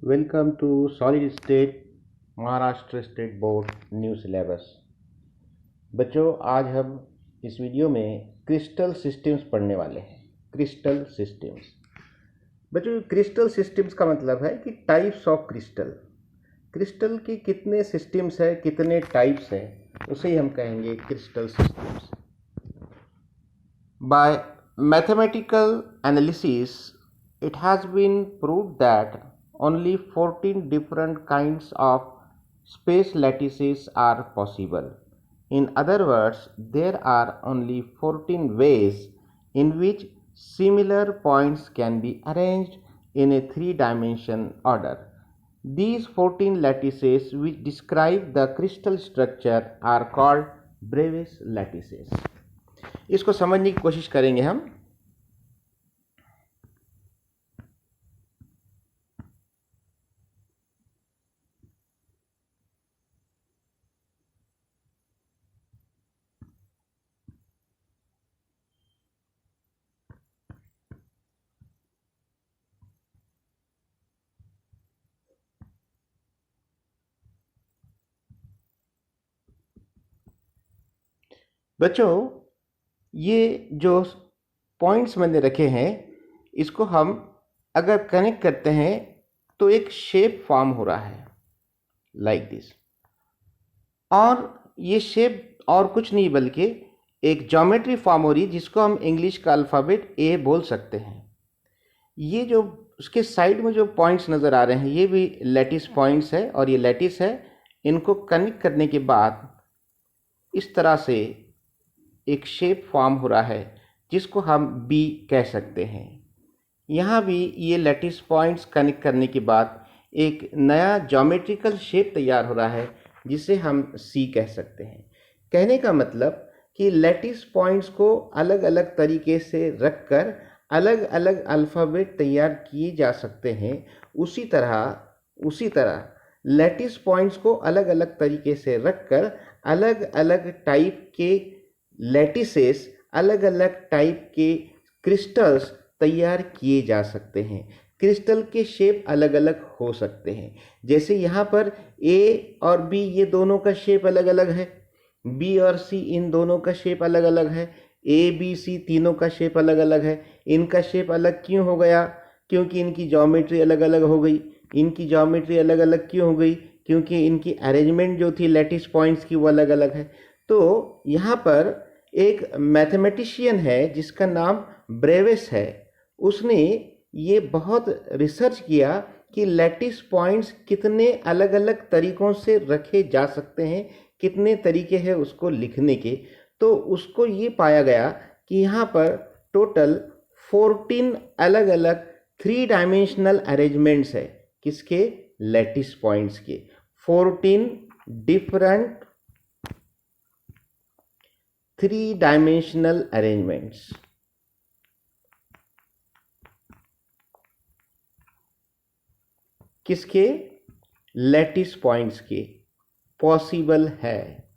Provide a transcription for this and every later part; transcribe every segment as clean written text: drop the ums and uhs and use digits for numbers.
Welcome to solid state Maharashtra state board new syllabus. बच्चों, आज हम इस वीडियो में क्रिस्टल सिस्टम्स पढ़ने वाले हैं। क्रिस्टल सिस्टम्स बच्चों, क्रिस्टल सिस्टम्स का मतलब है कि टाइप्स ऑफ क्रिस्टल। क्रिस्टल के कितने सिस्टम्स है, कितने टाइप्स है, उसे ही हम कहेंगे crystal systems. Bye mathematical analysis it has been proved that only 14 different kinds of space lattices are possible. In other words, there are only 14 ways in which similar points can be arranged in a three-dimension order. These 14 lattices which describe the crystal structure are called Bravais lattices. इसको समझने की कोशिश करेंगे हम। बच्चों, ये जो points मैंने रखे हैं, इसको हम अगर कनेक्ट करते हैं तो एक शेप फॉर्म हो रहा है लाइक दिस। और ये शेप और कुछ नहीं बल्कि एक ज्योमेट्री फॉर्म हो रही है, जिसको हम इंग्लिश का अल्फ़ाबेट ए बोल सकते हैं। ये जो उसके साइड में जो पॉइंट्स नज़र आ रहे हैं, ये भी लैटिस पॉइंट्स है और ये लैटिस है। इनको कनेक्ट करने के बाद इस तरह से एक शेप फॉर्म हो रहा है, जिसको हम बी कह सकते हैं। यहाँ भी ये लैटिस पॉइंट्स कनेक्ट करने के बाद एक नया ज्योमेट्रिकल शेप तैयार हो रहा है, जिसे हम सी कह सकते हैं। कहने का मतलब कि लैटिस पॉइंट्स को अलग अलग तरीके से रखकर अलग अलग अल्फ़ाबेट तैयार किए जा सकते हैं। उसी तरह लैटिस पॉइंट्स को अलग अलग तरीके से रखकर अलग अलग टाइप के लैटिसेस, अलग अलग टाइप के क्रिस्टल्स तैयार किए जा सकते हैं। क्रिस्टल के शेप अलग अलग हो सकते हैं। जैसे यहाँ पर ए और बी, ये दोनों का शेप अलग अलग है। बी और सी, इन दोनों का शेप अलग अलग है। ए बी सी तीनों का शेप अलग अलग है। इनका शेप अलग क्यों हो गया? क्योंकि इनकी ज्योमेट्री अलग अलग हो गई। इनकी ज्योमेट्री अलग अलग क्यों हो गई? क्योंकि इनकी अरेंजमेंट जो थी लैटिस पॉइंट्स की, वो अलग अलग है। तो यहाँ पर एक मैथमेटिशियन है जिसका नाम ब्रेवेस है। उसने ये बहुत रिसर्च किया कि लैटिस पॉइंट्स कितने अलग अलग तरीक़ों से रखे जा सकते हैं, कितने तरीके हैं उसको लिखने के। तो उसको ये पाया गया कि यहाँ पर टोटल 14 अलग अलग 3 डायमेंशनल अरेंजमेंट्स है। किसके? लैटिस पॉइंट्स के 14 डिफरेंट 3 डायमेंशनल अरेंजमेंट्स। किसके? लैटिस पॉइंट्स के पॉसिबल है।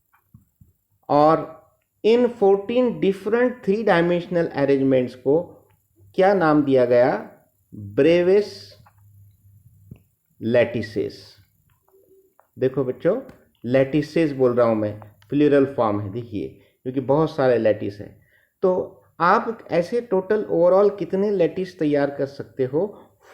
और इन 14 डिफरेंट 3 डायमेंशनल अरेंजमेंट्स को क्या नाम दिया गया? Bravais lattices. देखो बच्चों, लैटिसेस बोल रहा हूं मैं, प्लूरल फॉर्म है, देखिए, क्योंकि बहुत सारे लैटिस हैं। तो आप ऐसे टोटल ओवरऑल कितने लैटिस तैयार कर सकते हो?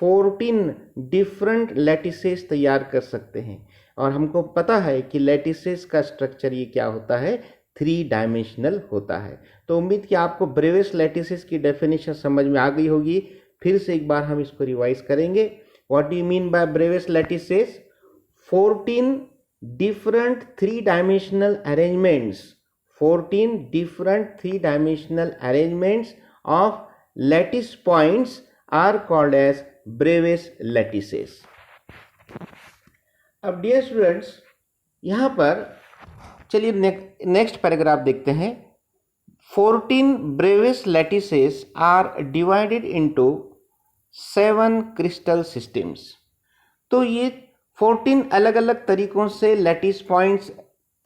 14 डिफरेंट लैटिसेस तैयार कर सकते हैं। और हमको पता है कि लैटिसेस का स्ट्रक्चर ये क्या होता है? 3 डायमेंशनल होता है। तो उम्मीद कि आपको ब्रेवेस लैटिसेस की डेफिनेशन समझ में आ गई होगी। फिर से एक बार हम इसको रिवाइज करेंगे। What do you mean by Bravais lattices? 14 different 3 dimensional arrangements, 14 different 3 dimensional arrangements of lattice points are called as Bravais lattices. अब डियर स्टूडेंट्स, यहाँ पर चलिए नेक्स्ट पैराग्राफ देखते हैं। 14 Bravais lattices are divided into 7 crystal systems. तो ये 14 अलग अलग तरीकों से लैटिस पॉइंट्स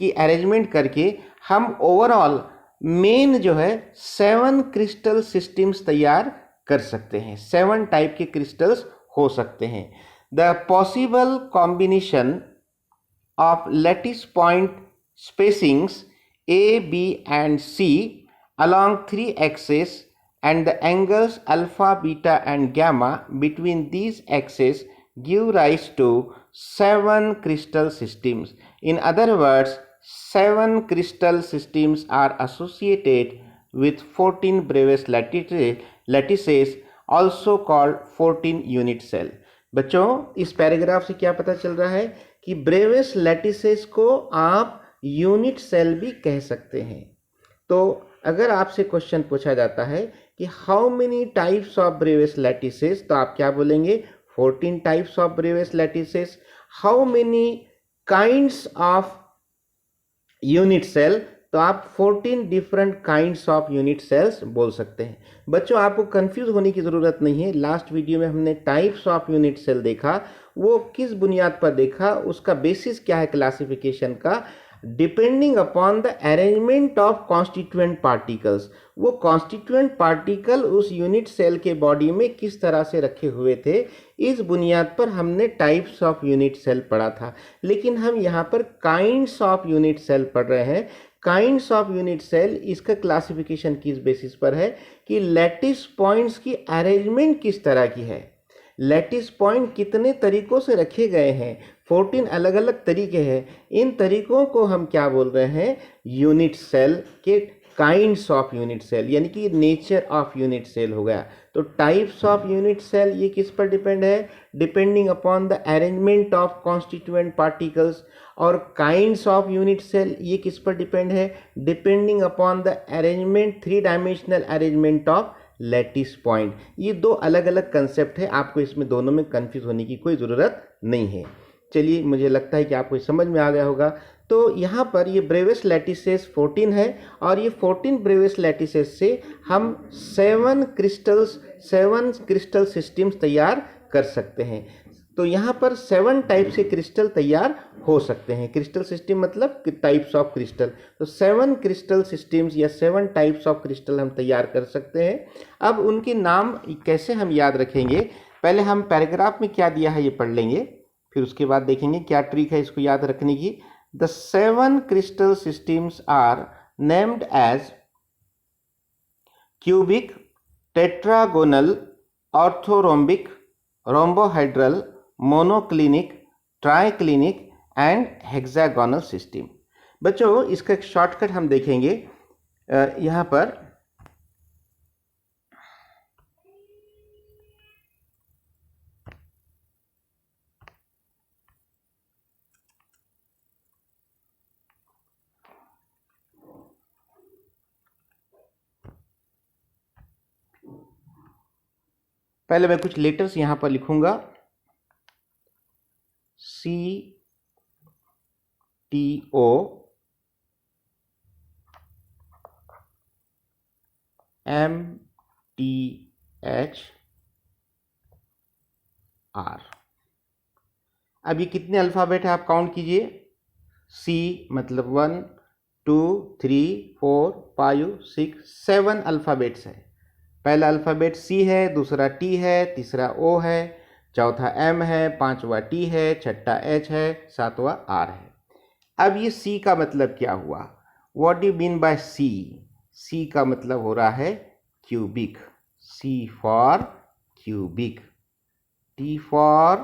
की अरेंजमेंट करके हम ओवरऑल मेन जो है 7 क्रिस्टल सिस्टम्स तैयार कर सकते हैं। 7 टाइप के क्रिस्टल्स हो सकते हैं। The possible combination of lattice point spacings A, B and C along three axes and the angles alpha, beta and gamma between these axes give rise to 7 crystal systems. In other words, 7 crystal systems are associated with 14 Bravais lattices also called 14 unit cell. बच्चों, इस paragraph से क्या पता चल रहा है कि Bravais lattices को आप यूनिट सेल भी कह सकते हैं। तो अगर आपसे क्वेश्चन पूछा जाता है कि how many types of Bravais lattices, तो आप क्या बोलेंगे? 14 types of Bravais lattices. How many kinds of unit cell, तो आप 14 different kinds of unit cells बोल सकते हैं। बच्चों, आपको कंफ्यूज होने की ज़रूरत नहीं है। लास्ट वीडियो में हमने टाइप्स ऑफ यूनिट सेल देखा, वो किस बुनियाद पर देखा, उसका बेसिस क्या है क्लासिफिकेशन का? Depending upon the arrangement of constituent particles. वो कॉन्स्टिट्यूएंट पार्टिकल उस यूनिट सेल के बॉडी में किस तरह से रखे हुए थे, इस बुनियाद पर हमने टाइप्स ऑफ यूनिट सेल पढ़ा था। लेकिन हम यहाँ पर काइंड्स ऑफ यूनिट सेल पढ़ रहे हैं। काइंड्स ऑफ यूनिट सेल, इसका क्लासिफिकेशन किस बेसिस पर है कि लैटिस पॉइंट्स की अरेंजमेंट किस तरह की है, लैटिस पॉइंट कितने तरीकों से रखे गए हैं, 14 अलग अलग तरीके हैं। इन तरीकों को हम क्या बोल रहे हैं? यूनिट सेल के काइंड्स ऑफ यूनिट सेल, यानी कि नेचर ऑफ यूनिट सेल हो गया। तो टाइप्स ऑफ यूनिट सेल ये किस पर डिपेंड है? Depending upon the arrangement of constituent particles. और काइंड्स ऑफ यूनिट सेल ये किस पर डिपेंड है? Depending upon the arrangement, 3 dimensional arrangement of lattice point. ये दो अलग अलग कंसेप्ट है, आपको इसमें दोनों में कंफ्यूज होने की कोई ज़रूरत नहीं है। चलिए, मुझे लगता है कि आपको समझ में आ गया होगा। तो यहाँ पर ये ब्रेवेस लैटिसेस 14 है और ये 14 ब्रेवेस लैटिसेस से हम 7 क्रिस्टल सिस्टम्स तैयार कर सकते हैं। तो यहाँ पर 7 टाइप से क्रिस्टल तैयार हो सकते हैं। क्रिस्टल सिस्टम मतलब टाइप्स ऑफ क्रिस्टल। तो 7 क्रिस्टल सिस्टम्स या 7 टाइप्स ऑफ क्रिस्टल हम तैयार कर सकते हैं। अब उनके नाम कैसे हम याद रखेंगे? पहले हम पैराग्राफ में क्या दिया है ये पढ़ लेंगे, फिर उसके बाद देखेंगे क्या ट्रिक है इसको याद रखने की। The 7 crystal systems are named as cubic, tetragonal, orthorhombic, rhombohedral, monoclinic, triclinic and hexagonal system. बच्चों, इसका एक शॉर्टकट हम देखेंगे यहाँ पर। पहले मैं कुछ लेटर्स यहाँ पर लिखूंगा, CTO, MTHR। अब ये कितने अल्फ़ाबेट है आप काउंट कीजिए। C मतलब 1 2 3 4 5 6 7 अल्फ़ाबेट्स है। पहला अल्फ़ाबेट C है, दूसरा T है, तीसरा O है, चौथा M है, पांचवा T है, छठा H है, सातवां R है। अब ये C का मतलब क्या हुआ? What do you mean bye C? C का मतलब हो रहा है cubic. C for cubic. T for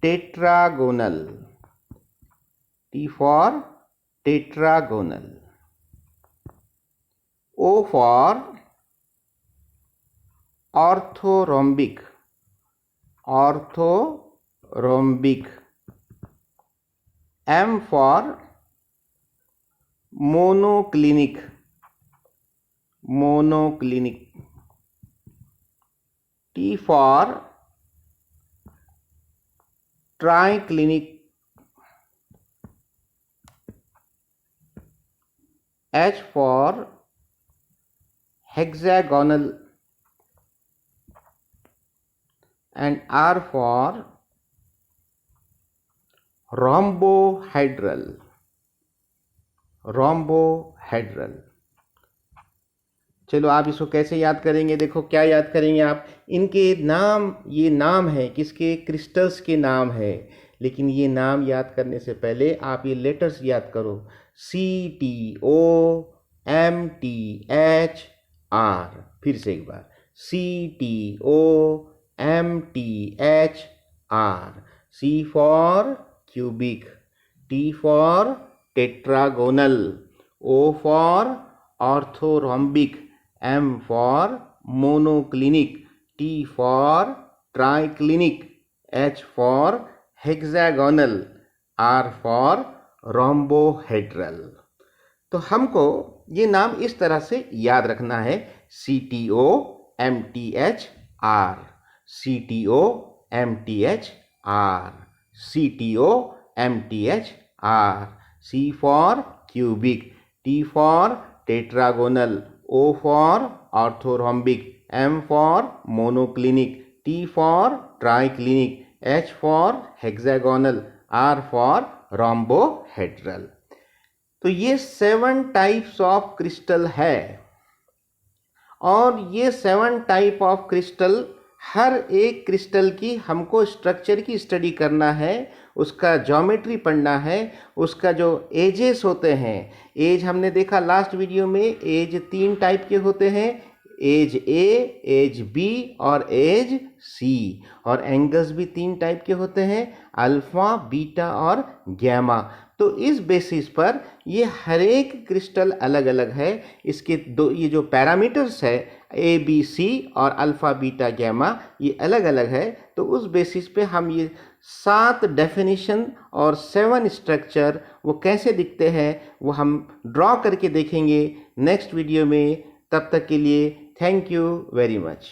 tetragonal. T for tetragonal. O for orthorhombic. Orthorhombic. M for monoclinic. Monoclinic. T for triclinic. H for hexagonal and R for rhombohedral। rhombohedral। चलो आप इसको कैसे याद करेंगे, देखो क्या याद करेंगे आप, इनके नाम, ये नाम है किसके, क्रिस्टल्स के नाम है। लेकिन ये नाम याद करने से पहले आप ये लेटर्स याद करो, CTOMTHR। फिर से एक बार, CTOMTHR। C for cubic, T for tetragonal, O for orthorhombic, M for monoclinic, T for triclinic, H for hexagonal, R for rhombohedral. तो हमको ये नाम इस तरह से याद रखना है, CTOMTHR, CTOMTHR, CTOMTHR। C for cubic, T for tetragonal, O for orthorhombic, M for monoclinic, T for triclinic, H for hexagonal, R for rhombohedral. तो ये 7 टाइप्स ऑफ क्रिस्टल है, और ये 7 टाइप ऑफ क्रिस्टल, हर एक क्रिस्टल की हमको structure की study करना है, उसका ज्योमेट्री पढ़ना है, उसका जो एजेस होते हैं, एज हमने देखा लास्ट वीडियो में, एज 3 टाइप के होते हैं, एज ए, एज बी और एज सी। और एंगल्स भी 3 टाइप के होते हैं, अल्फा, बीटा और गैमा। तो इस बेसिस पर ये हर एक क्रिस्टल अलग अलग है, इसके ये जो पैरामीटर्स है ए बी सी और अल्फ़ा बीटा गैमा, ये अलग अलग है। तो उस बेसिस पे हम ये 7 डेफिनेशन और 7 स्ट्रक्चर वो कैसे दिखते हैं वो हम ड्रॉ करके देखेंगे नेक्स्ट वीडियो में। तब तक के लिए थैंक यू वेरी मच।